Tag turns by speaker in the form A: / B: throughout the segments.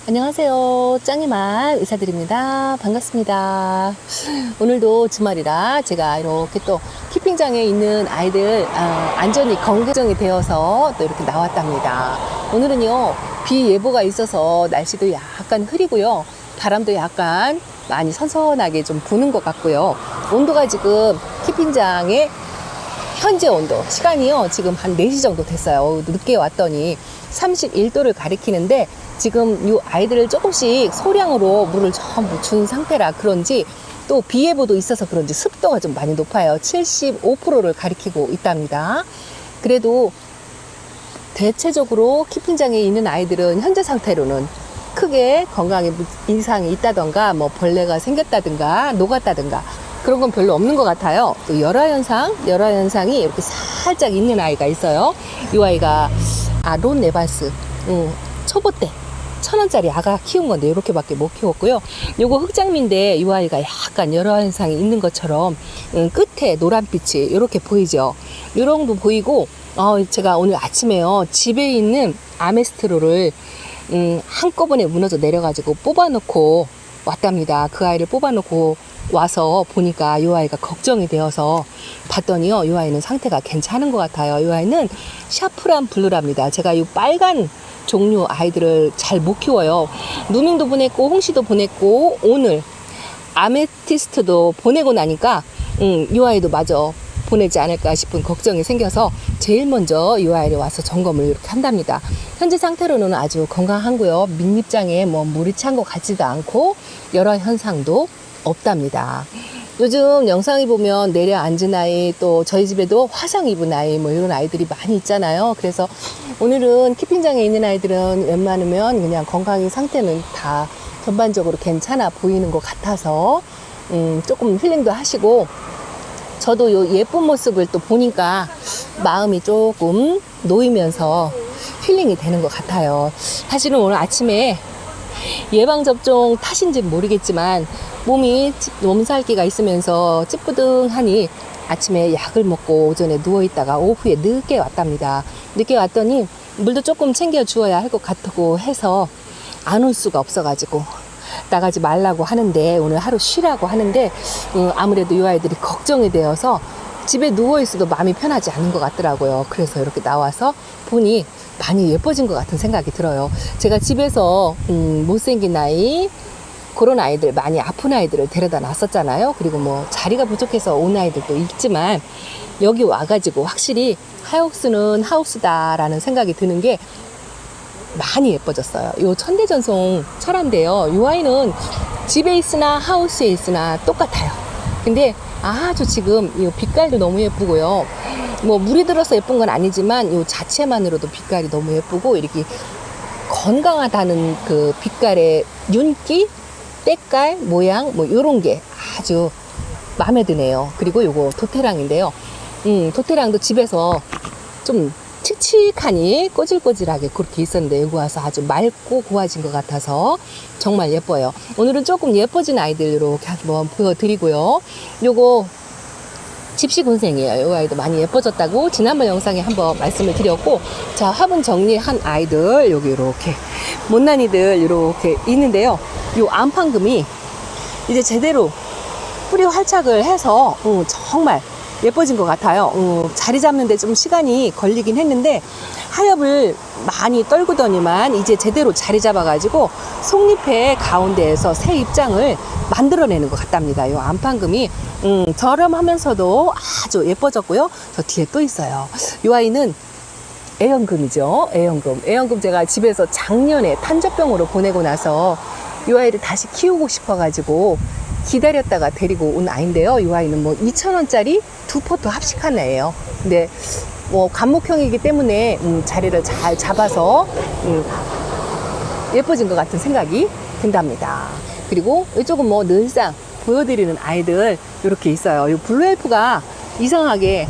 A: 안녕하세요. 짱이말 의사드립니다. 반갑습니다. 오늘도 주말이라 제가 이렇게 또 키핑장에 있는 아이들 안전이 건강이 되어서 또 이렇게 나왔답니다. 오늘은요, 비 예보가 있어서 날씨도 약간 흐리고요. 바람도 약간 많이 선선하게 좀 부는 것 같고요. 온도가 지금 키핑장에 현재 온도, 시간이요, 지금 한 4시 정도 됐어요. 늦게 왔더니 31도를 가리키는데, 지금 이 아이들을 조금씩 소량으로 물을 전부 준 상태라 그런지, 또 비 예보도 있어서 그런지 습도가 좀 많이 높아요. 75%를 가리키고 있답니다. 그래도 대체적으로 키핑장에 있는 아이들은 현재 상태로는 크게 건강에 이상이 있다던가, 뭐 벌레가 생겼다든가, 녹았다든가, 그런 건 별로 없는 것 같아요. 또 열화현상이 이렇게 살짝 있는 아이가 있어요. 이 아이가 론 네발스, 초보 때 1,000원짜리 아가 키운 건데 이렇게밖에 못 키웠고요. 요거 흑장미인데 이 아이가 약간 열화현상이 있는 것처럼 끝에 노란빛이 이렇게 보이죠. 이런 거 보이고, 제가 오늘 아침에요, 집에 있는 아메스트로를 한꺼번에 무너져 내려가지고 뽑아놓고 왔답니다. 그 아이를 뽑아놓고 와서 보니까 이 아이가 걱정이 되어서 봤더니요, 이 아이는 상태가 괜찮은 것 같아요. 이 아이는 샤프란 블루랍니다. 제가 이 빨간 종류 아이들을 잘 못 키워요. 누밍도 보냈고 홍시도 보냈고 오늘 아메티스트도 보내고 나니까 이 아이도 마저 보내지 않을까 싶은 걱정이 생겨서 제일 먼저 이 아이를 와서 점검을 이렇게 한답니다. 현재 상태로는 아주 건강하고요. 밑입장에 뭐 물이 찬 것 같지도 않고 여러 현상도 없답니다. 요즘 영상에 보면 내려앉은 아이, 또 저희 집에도 화상 입은 아이, 뭐 이런 아이들이 많이 있잖아요. 그래서 오늘은 키핑장에 있는 아이들은 웬만하면 그냥 건강의 상태는 다 전반적으로 괜찮아 보이는 것 같아서 조금 힐링도 하시고, 저도 요 예쁜 모습을 또 보니까 마음이 조금 놓이면서 힐링이 되는 것 같아요. 사실은 오늘 아침에 예방접종 탓인지 모르겠지만 몸이 몸살기가 있으면서 찌뿌둥하니 아침에 약을 먹고 오전에 누워있다가 오후에 늦게 왔답니다. 늦게 왔더니 물도 조금 챙겨 주어야 할 것 같고 해서 안 올 수가 없어가지고 나가지 말라고 하는데, 오늘 하루 쉬라고 하는데 아무래도 이 아이들이 걱정이 되어서 집에 누워있어도 마음이 편하지 않은 것 같더라고요. 그래서 이렇게 나와서 보니 많이 예뻐진 것 같은 생각이 들어요. 제가 집에서 못생긴 아이, 그런 아이들, 많이 아픈 아이들을 데려다 놨었잖아요. 그리고 뭐 자리가 부족해서 온 아이들도 있지만 여기 와가지고 확실히 하우스는 하우스다라는 생각이 드는 게 많이 예뻐졌어요. 요 천대전송 철화인데요, 이 아이는 집에 있으나 하우스에 있으나 똑같아요. 근데 아주 지금 이 빛깔도 너무 예쁘고요. 뭐 물이 들어서 예쁜 건 아니지만 이 자체만으로도 빛깔이 너무 예쁘고, 이렇게 건강하다는 그 빛깔의 윤기, 때깔, 모양, 뭐 요런 게 아주 마음에 드네요. 그리고 요거 도테랑인데요. 도테랑도 집에서 좀 칙칙하니 꼬질꼬질하게 그렇게 있었는데 여기 와서 아주 맑고 고와진 것 같아서 정말 예뻐요. 오늘은 조금 예뻐진 아이들 이렇게 한번 보여드리고요. 요거 집시군생이에요. 이 아이도 많이 예뻐졌다고 지난번 영상에 한번 말씀을 드렸고, 자, 화분 정리한 아이들 여기 이렇게 못난이들 이렇게 있는데요. 요 안판금이 이제 제대로 뿌리 활착을 해서 정말 예뻐진 것 같아요. 자리 잡는데 좀 시간이 걸리긴 했는데 하엽을 많이 떨구더니만 이제 제대로 자리 잡아가지고 속잎의 가운데에서 새 입장을 만들어내는 것 같답니다. 이 안판금이 저렴하면서도 아주 예뻐졌고요. 저 뒤에 또 있어요. 이 아이는 애연금이죠. 애연금 제가 집에서 작년에 탄저병으로 보내고 나서 이 아이를 다시 키우고 싶어가지고 기다렸다가 데리고 온 아이인데요. 이 아이는 뭐 2,000원짜리 두 포트 합식한 애예요. 근데 뭐 간목형이기 때문에 자리를 잘 잡아서 예뻐진 것 같은 생각이 든답니다. 그리고 이쪽은 뭐 늘상 보여드리는 아이들 이렇게 있어요. 이 블루엘프가 이상하게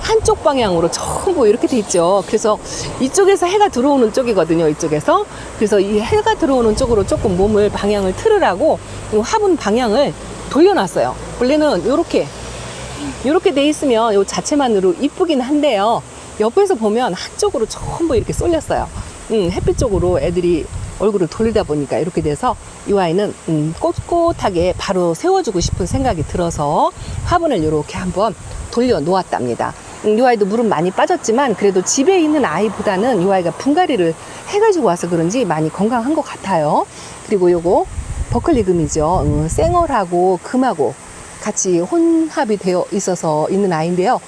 A: 한쪽 방향으로 전부 이렇게 돼 있죠. 그래서 이쪽에서 해가 들어오는 쪽이거든요. 이쪽에서. 그래서 이 해가 들어오는 쪽으로 조금 몸을 방향을 틀으라고 이 화분 방향을 돌려놨어요. 원래는 이렇게 돼 있으면 이 자체만으로 이쁘긴 한데요. 옆에서 보면 한쪽으로 전부 이렇게 쏠렸어요. 햇빛 쪽으로 애들이 얼굴을 돌리다 보니까 이렇게 돼서 이 아이는 꼿꼿하게 바로 세워주고 싶은 생각이 들어서 화분을 이렇게 한번 돌려 놓았답니다. 이 아이도 물은 많이 빠졌지만 그래도 집에 있는 아이보다는 이 아이가 분갈이를 해가지고 와서 그런지 많이 건강한 것 같아요. 그리고 요거 버클리금이죠. 생얼하고 금하고 같이 혼합이 되어 있어서 있는 아이인데요.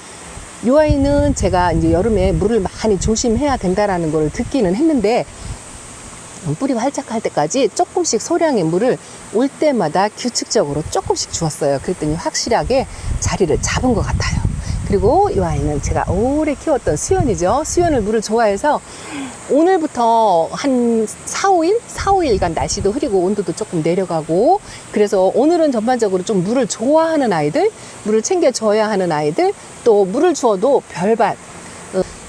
A: 이 아이는 제가 이제 여름에 물을 많이 조심해야 된다라는 걸 듣기는 했는데 뿌리 활짝할 때까지 조금씩 소량의 물을 올 때마다 규칙적으로 조금씩 주었어요. 그랬더니 확실하게 자리를 잡은 것 같아요. 그리고 이 아이는 제가 오래 키웠던 수연이죠. 수연을 물을 좋아해서 오늘부터 한 4, 5일간 날씨도 흐리고 온도도 조금 내려가고 그래서 오늘은 전반적으로 좀 물을 좋아하는 아이들, 물을 챙겨줘야 하는 아이들, 또 물을 주어도 별반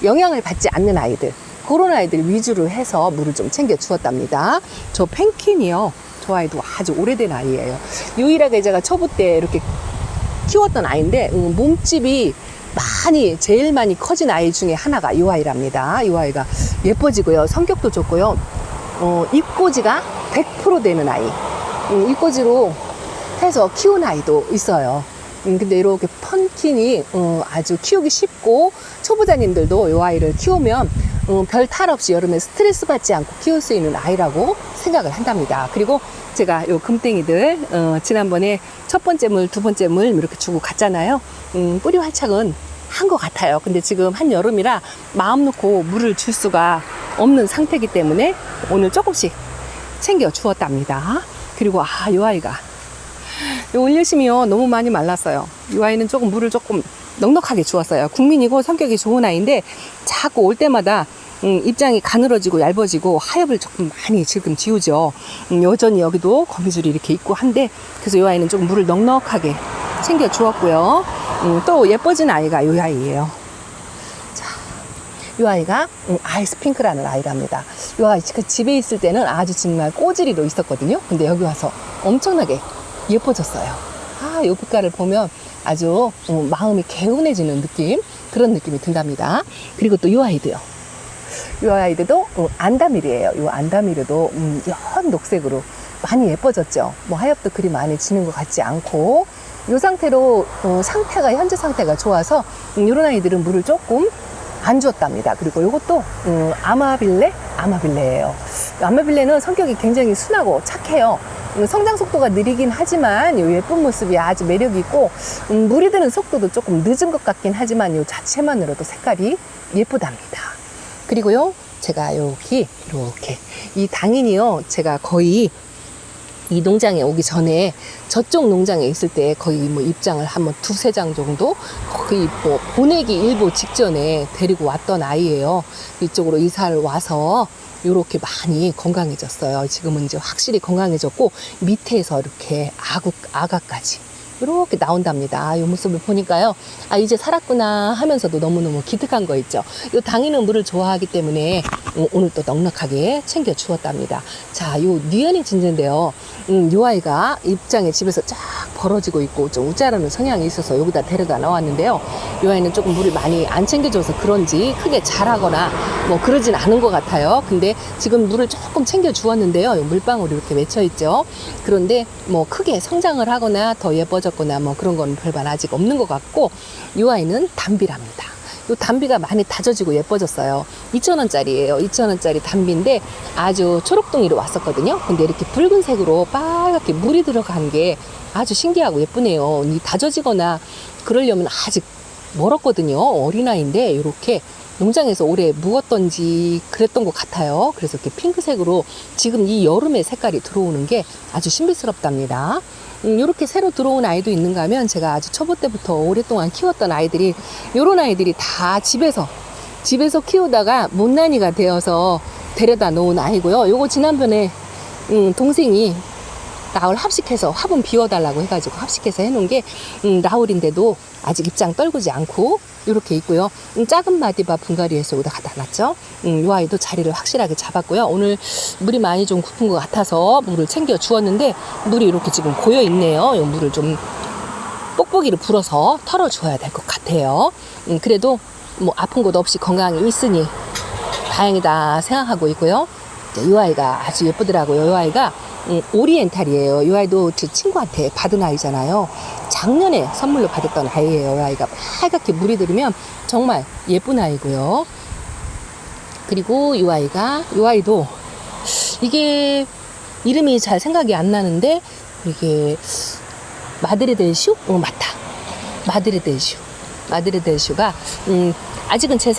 A: 영향을 받지 않는 아이들, 그런 아이들 위주로 해서 물을 좀 챙겨 주었답니다. 저 펜킨이요. 저 아이도 아주 오래된 아이예요. 유일하게 제가 초보 때 이렇게 키웠던 아이인데 몸집이 제일 많이 커진 아이 중에 하나가 이 아이랍니다. 이 아이가 예뻐지고요. 성격도 좋고요. 입꼬지가 100% 되는 아이. 입꼬지로 해서 키운 아이도 있어요. 근데 이렇게 펀킨이 아주 키우기 쉽고 초보자님들도 이 아이를 키우면 별 탈 없이 여름에 스트레스 받지 않고 키울 수 있는 아이라고 생각을 한답니다. 그리고 제가 요 금땡이들 지난번에 첫 번째 물, 두 번째 물 이렇게 주고 갔잖아요. 뿌리 활착은 한 것 같아요. 근데 지금 한여름이라 마음 놓고 물을 줄 수가 없는 상태이기 때문에 오늘 조금씩 챙겨 주었답니다. 그리고 요 아이가 요 올려심이요 너무 많이 말랐어요. 이 아이는 조금 물을 조금 넉넉하게 주었어요. 국민이고 성격이 좋은 아이인데 자꾸 올 때마다 입장이 가늘어지고 얇아지고 하엽을 조금 많이 지금 지우죠. 여전히 여기도 거미줄이 이렇게 있고 한데 그래서 이 아이는 조금 물을 넉넉하게 챙겨 주었고요. 또 예뻐진 아이가 이 아이예요. 자, 이 아이가 아이스 핑크라는 아이랍니다. 이 아이 집에 있을 때는 아주 정말 꼬지리로 있었거든요. 근데 여기 와서 엄청나게 예뻐졌어요. 이 빛깔을 보면 아주 마음이 개운해지는 느낌, 그런 느낌이 든답니다. 그리고 또 이 아이도요. 이 아이들도 안다미르예요. 이 안다미르도 연 녹색으로 많이 예뻐졌죠. 뭐 하엽도 그리 많이 지는 것 같지 않고 이 상태로 현재 상태가 좋아서 이런 아이들은 물을 조금 안 주었답니다. 그리고 이것도 아마빌레예요. 아마빌레는 성격이 굉장히 순하고 착해요. 성장 속도가 느리긴 하지만 이 예쁜 모습이 아주 매력이 있고 물이 드는 속도도 조금 늦은 것 같긴 하지만 이 자체만으로도 색깔이 예쁘답니다. 그리고요, 제가 여기 이렇게 이 당인이요, 제가 거의 이 농장에 오기 전에 저쪽 농장에 있을 때 거의 뭐 입장을 한번 2-3장 정도 거의 뭐 보내기 일보 직전에 데리고 왔던 아이예요. 이쪽으로 이사를 와서 이렇게 많이 건강해졌어요. 지금은 이제 확실히 건강해졌고 밑에서 이렇게 아가까지 이렇게 나온답니다. 이 모습을 보니까요, 이제 살았구나 하면서도 너무너무 기특한 거 있죠. 이 당이는 물을 좋아하기 때문에 오늘 또 넉넉하게 챙겨 주었답니다. 자, 요 니아니 진저인데요. 이 아이가 입장에 집에서 쫙 벌어지고 있고 좀 우짜라는 성향이 있어서 여기다 데려다 나왔는데요. 이 아이는 조금 물을 많이 안 챙겨줘서 그런지 크게 자라거나 뭐 그러진 않은 것 같아요. 근데 지금 물을 조금 챙겨 주었는데요. 물방울이 이렇게 맺혀 있죠. 그런데 뭐 크게 성장을 하거나 더 예뻐졌거나 뭐 그런 건 별반 아직 없는 것 같고, 이 아이는 담비랍니다. 이 담비가 많이 다져지고 예뻐졌어요. 2,000원짜리예요. 2,000원짜리 담비인데 아주 초록둥이로 왔었거든요. 근데 이렇게 붉은색으로 빨갛게 물이 들어간 게 아주 신기하고 예쁘네요. 이 다져지거나 그러려면 아직 멀었거든요. 어린아이인데 이렇게 농장에서 오래 묵었던지 그랬던 것 같아요. 그래서 이렇게 핑크색으로 지금 이 여름에 색깔이 들어오는 게 아주 신비스럽답니다. 이렇게 새로 들어온 아이도 있는가 하면 제가 아주 초보 때부터 오랫동안 키웠던 아이들이, 요런 아이들이 다 집에서 키우다가 못난이가 되어서 데려다 놓은 아이고요. 요거 지난번에 동생이 나올 합식해서 화분 비워달라고 해가지고 합식해서 해놓은 게 나올인데도 아직 입장 떨구지 않고 이렇게 있고요. 작은 마디바 분갈이에서 여기다 갖다 놨죠. 이 아이도 자리를 확실하게 잡았고요. 오늘 물이 많이 좀 고픈 것 같아서 물을 챙겨 주었는데 물이 이렇게 지금 고여 있네요. 이 물을 좀 뽁뽁이를 불어서 털어 줘야 될 것 같아요. 그래도 뭐 아픈 곳 없이 건강히 있으니 다행이다 생각하고 있고요. 이 아이가 아주 예쁘더라고요. 이 아이가 오리엔탈이에요. 이 아이도 제 친구한테 받은 아이잖아요. 작년에 선물로 받았던 아이예요. 이 아이가 빨갛게 물이 들으면 정말 예쁜 아이고요. 그리고 이 아이도 이게 이름이 잘 생각이 안 나는데 이게 마드레델슈? 맞다. 마드레델슈가 아직은 제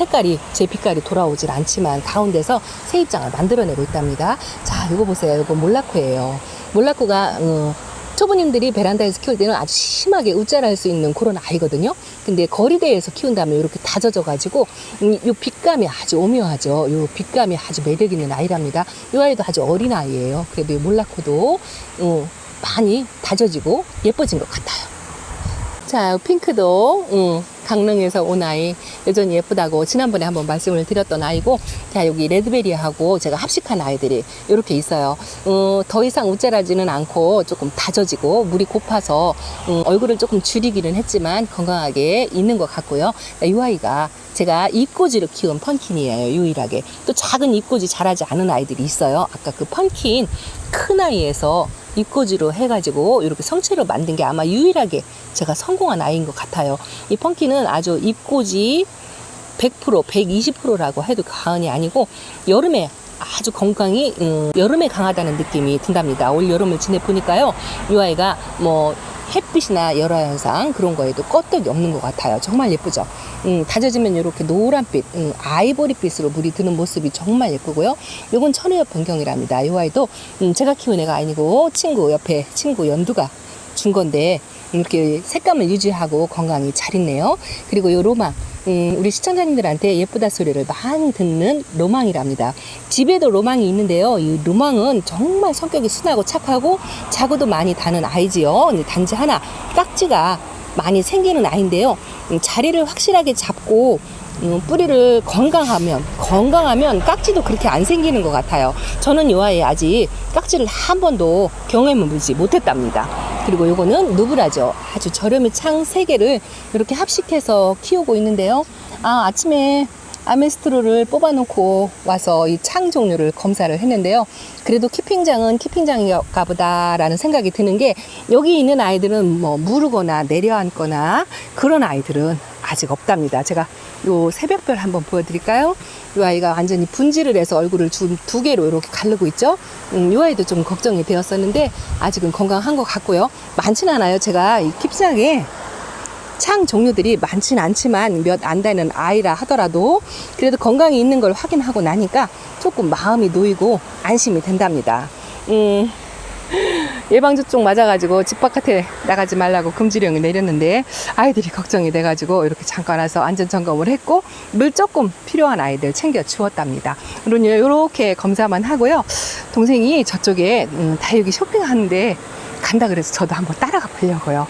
A: 빛깔이 돌아오질 않지만 가운데서 새 입장을 만들어내고 있답니다. 자, 이거 보세요. 이거 몰라코예요. 몰라코가 초보님들이 베란다에서 키울 때는 아주 심하게 웃자랄 수 있는 그런 아이거든요. 근데 거리대에서 키운다면 이렇게 다져져가지고 이 빛감이 아주 오묘하죠. 이 빛감이 아주 매력 있는 아이랍니다. 이 아이도 아주 어린 아이예요. 그래도 이 몰라코도 많이 다져지고 예뻐진 것 같아요. 자, 핑크도 강릉에서 온 아이 여전히 예쁘다고 지난번에 한번 말씀을 드렸던 아이고, 자, 여기 레드베리하고 제가 합식한 아이들이 이렇게 있어요. 더 이상 웃자라지는 않고 조금 다져지고 물이 고파서 얼굴을 조금 줄이기는 했지만 건강하게 있는 것 같고요. 이 아이가 제가 잎꽂이로 키운 펀킨이에요. 유일하게. 또 작은 잎꽂이 자라지 않은 아이들이 있어요. 아까 그 펀킨 큰 아이에서 잎꽂이로 해가지고 이렇게 성체로 만든 게 아마 유일하게 제가 성공한 아이인 것 같아요. 이 펀킨은 아주 잎꽂이 100%, 120%라고 해도 과언이 아니고 여름에 아주 건강이 여름에 강하다는 느낌이 든답니다. 올 여름을 지내보니까요, 이 아이가 뭐 햇빛이나 열화현상 그런 거에도 껐덕이 없는 것 같아요. 정말 예쁘죠. 다져지면 이렇게 노란빛, 아이보리빛으로 물이 드는 모습이 정말 예쁘고요. 요건 천혜엽 변경이랍니다. 이 아이도 제가 키운 애가 아니고 옆에 친구 연두가 준 건데 이렇게 색감을 유지하고 건강히 잘 있네요. 그리고 요 로망, 우리 시청자님들한테 예쁘다 소리를 많이 듣는 로망이랍니다. 집에도 로망이 있는데요. 이 로망은 정말 성격이 순하고 착하고 자구도 많이 다는 아이지요. 단지 하나 깍지가 많이 생기는 아이인데요. 자리를 확실하게 잡고 뿌리를 건강하면 깍지도 그렇게 안 생기는 것 같아요. 저는 이 아이 아직 깍지를 한 번도 경험해 보지 못했답니다. 그리고 요거는 누브라죠. 아주 저렴이 창 3개를 이렇게 합식해서 키우고 있는데요. 아침에 아메스트로를 뽑아놓고 와서 이 창 종류를 검사를 했는데요. 그래도 키핑장은 키핑장인가 보다라는 생각이 드는 게, 여기 있는 아이들은 뭐 무르거나 내려앉거나 그런 아이들은 아직 없답니다. 제가 요 새벽별 한번 보여드릴까요? 이 아이가 완전히 분질을 해서 얼굴을 두 개로 이렇게 가르고 있죠. 이 아이도 좀 걱정이 되었었는데 아직은 건강한 것 같고요. 많지는 않아요. 제가 이 킵장에 창 종류들이 많지는 않지만 몇 안 되는 아이라 하더라도 그래도 건강이 있는 걸 확인하고 나니까 조금 마음이 놓이고 안심이 된답니다. 예방접종 맞아가지고 집 바깥에 나가지 말라고 금지령을 내렸는데 아이들이 걱정이 돼가지고 이렇게 잠깐 와서 안전점검을 했고 물 조금 필요한 아이들 챙겨 주었답니다. 물론 이렇게 검사만 하고요. 동생이 저쪽에 다육이 쇼핑하는데 간다 그래서 저도 한번 따라가 보려고요.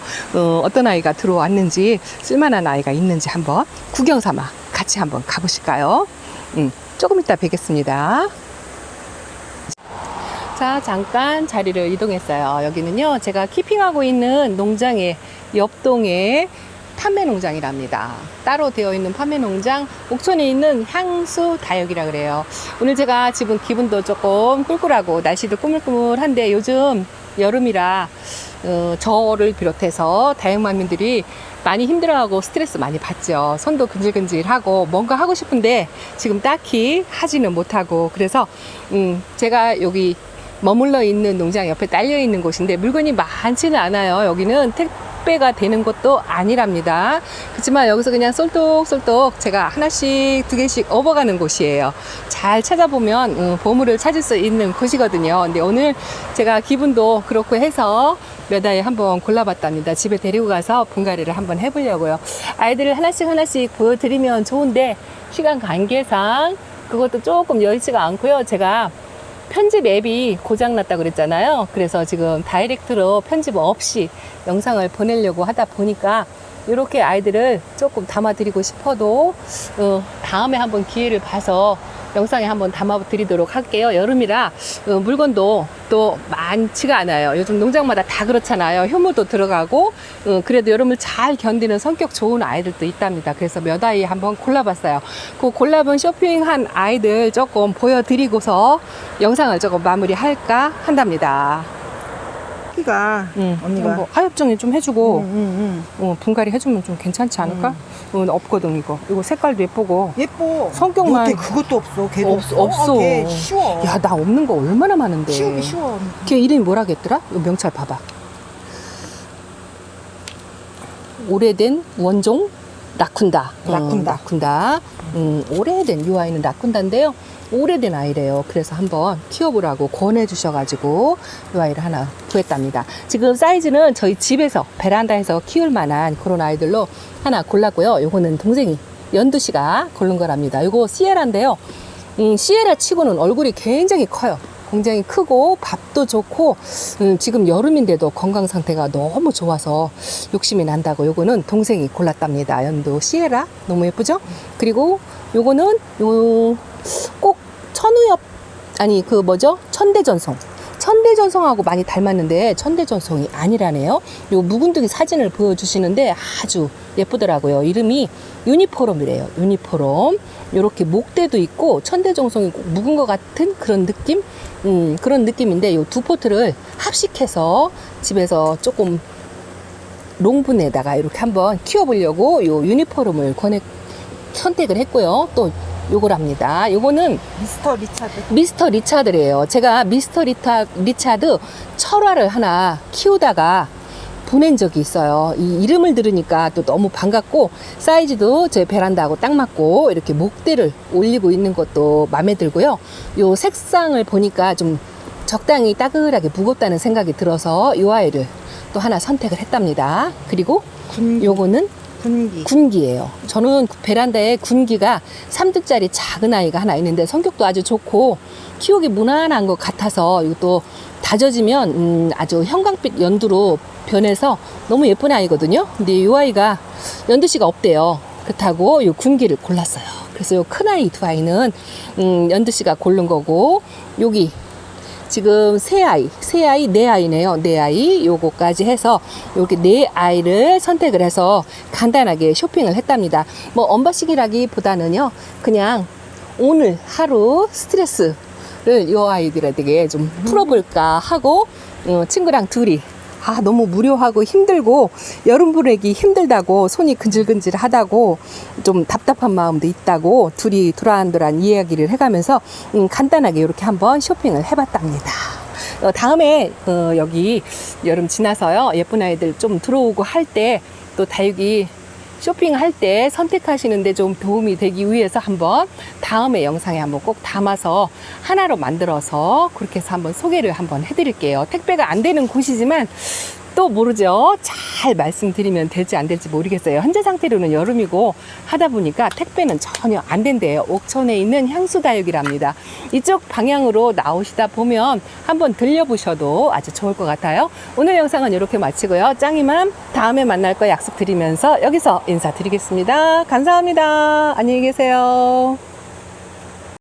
A: 어떤 아이가 들어왔는지, 쓸만한 아이가 있는지 한번 구경 삼아 같이 한번 가보실까요? 조금 이따 뵙겠습니다. 자, 잠깐 자리를 이동했어요. 여기는요, 제가 키핑하고 있는 농장의 옆동에 판매 농장이랍니다. 따로 되어 있는 판매 농장, 옥천에 있는 향수 다육이라 그래요. 오늘 제가 지금 기분도 조금 꿀꿀하고 날씨도 꾸물꾸물한데 요즘 여름이라 저를 비롯해서 다육맘님들이 많이 힘들어하고 스트레스 많이 받죠. 손도 근질근질하고 뭔가 하고 싶은데 지금 딱히 하지는 못하고, 그래서 제가 여기 머물러 있는 농장 옆에 딸려 있는 곳인데 물건이 많지는 않아요. 여기는 택배가 되는 것도 아니랍니다. 그렇지만 여기서 그냥 쏠똑쏠똑 제가 하나씩 2개씩 업어가는 곳이에요. 잘 찾아보면 보물을 찾을 수 있는 곳이거든요. 근데 오늘 제가 기분도 그렇고 해서 몇 아이 한번 골라봤답니다. 집에 데리고 가서 분갈이를 한번 해보려고요. 아이들을 하나씩 보여드리면 좋은데 시간 관계상 그것도 조금 여의치가 않고요. 제가 편집 앱이 고장났다고 그랬잖아요. 그래서 지금 다이렉트로 편집 없이 영상을 보내려고 하다 보니까 이렇게 아이들을 조금 담아드리고 싶어도 다음에 한번 기회를 봐서 영상에 한번 담아드리도록 할게요. 여름이라 물건도 또 많지가 않아요. 요즘 농장마다 다 그렇잖아요. 효모도 들어가고 그래도 여름을 잘 견디는 성격 좋은 아이들도 있답니다. 그래서 몇 아이 한번 골라봤어요. 그 골라본 쇼핑한 아이들 조금 보여드리고서 영상을 조금 마무리할까 한답니다.
B: 키가 언니가
A: 뭐 하엽정리 좀 해주고 분갈이 해주면 좀 괜찮지 않을까? 없거든 이거 색깔도 예쁘고
B: 예뻐.
A: 성격만
B: 너걔 그것도 없어. 걔도
A: 없어.
B: 걔 쉬워.
A: 야, 나 없는 거 얼마나 많은데.
B: 키우기 쉬워.
A: 걔 이름이 뭐라겠더라? 이거 명찰 봐봐. 오래된 원종 라쿤다. 라쿤다. 오래된 이 아이는 라쿤다인데요. 오래된 아이래요. 그래서 한번 키워보라고 권해주셔가지고 이 아이를 하나 구했답니다. 지금 사이즈는 저희 집에서 베란다에서 키울 만한 그런 아이들로 하나 골랐고요. 요거는 동생이 연두씨가 고른 거랍니다. 요거 시에라인데요. 시에라 치고는 얼굴이 굉장히 커요. 굉장히 크고 밥도 좋고 지금 여름인데도 건강 상태가 너무 좋아서 욕심이 난다고 요거는 동생이 골랐답니다. 연두 시에라 너무 예쁘죠? 그리고 요거는 꼭 천우엽 아니 그 뭐죠? 천대전송하고 많이 닮았는데 천대전송이 아니라네요. 요 묵은둥이 사진을 보여주시는데 아주 예쁘더라고요. 이름이 유니포럼이래요. 유니포럼. 요렇게 목대도 있고 천대전송이 묵은 것 같은 그런 느낌? 그런 느낌인데 요 두 포트를 합식해서 집에서 조금 롱분에다가 이렇게 한번 키워보려고 요 유니포럼을 선택을 했고요. 또 요거랍니다. 요거는 미스터 리차드래요. 제가 미스터 리차드 철화를 하나 키우다가 보낸 적이 있어요. 이 이름을 들으니까 또 너무 반갑고 사이즈도 제 베란다하고 딱 맞고 이렇게 목대를 올리고 있는 것도 마음에 들고요. 요 색상을 보니까 좀 적당히 따글하게 무겁다는 생각이 들어서 요 아이를 또 하나 선택을 했답니다. 그리고 요거는 군기예요. 저는 베란다에 군기가 3두짜리 작은 아이가 하나 있는데 성격도 아주 좋고 키우기 무난한 것 같아서 이것도 다져지면 아주 형광빛 연두로 변해서 너무 예쁜 아이거든요. 근데 이 아이가 연두씨가 없대요. 그렇다고 이 군기를 골랐어요. 그래서 이 큰 아이 두 아이는 연두씨가 고른 거고 여기 지금 세 아이 네 아이네요. 네 아이 요거까지 해서 이렇게 네 아이를 선택을 해서 간단하게 쇼핑을 했답니다. 뭐 언박싱이라기보다는요 그냥 오늘 하루 스트레스를 이 아이들에게 좀 풀어볼까 하고 친구랑 둘이 너무 무료하고 힘들고 여름 보내기 힘들다고 손이 근질근질하다고 좀 답답한 마음도 있다고 둘이 도란도란 이야기를 해가면서 간단하게 이렇게 한번 쇼핑을 해봤답니다. 다음에 여기 여름 지나서요 예쁜 아이들 좀 들어오고 할 때 또 다육이 쇼핑할 때 선택하시는데 좀 도움이 되기 위해서 한번 다음에 영상에 한번 꼭 담아서 하나로 만들어서 그렇게 해서 한번 소개를 한번 해드릴게요. 택배가 안 되는 곳이지만 또 모르죠. 잘 말씀드리면 될지 안 될지 모르겠어요. 현재 상태로는 여름이고 하다 보니까 택배는 전혀 안 된대요. 옥천에 있는 향수다육이랍니다. 이쪽 방향으로 나오시다 보면 한번 들려보셔도 아주 좋을 것 같아요. 오늘 영상은 이렇게 마치고요. 짱이맘 다음에 만날 거 약속드리면서 여기서 인사드리겠습니다. 감사합니다. 안녕히 계세요.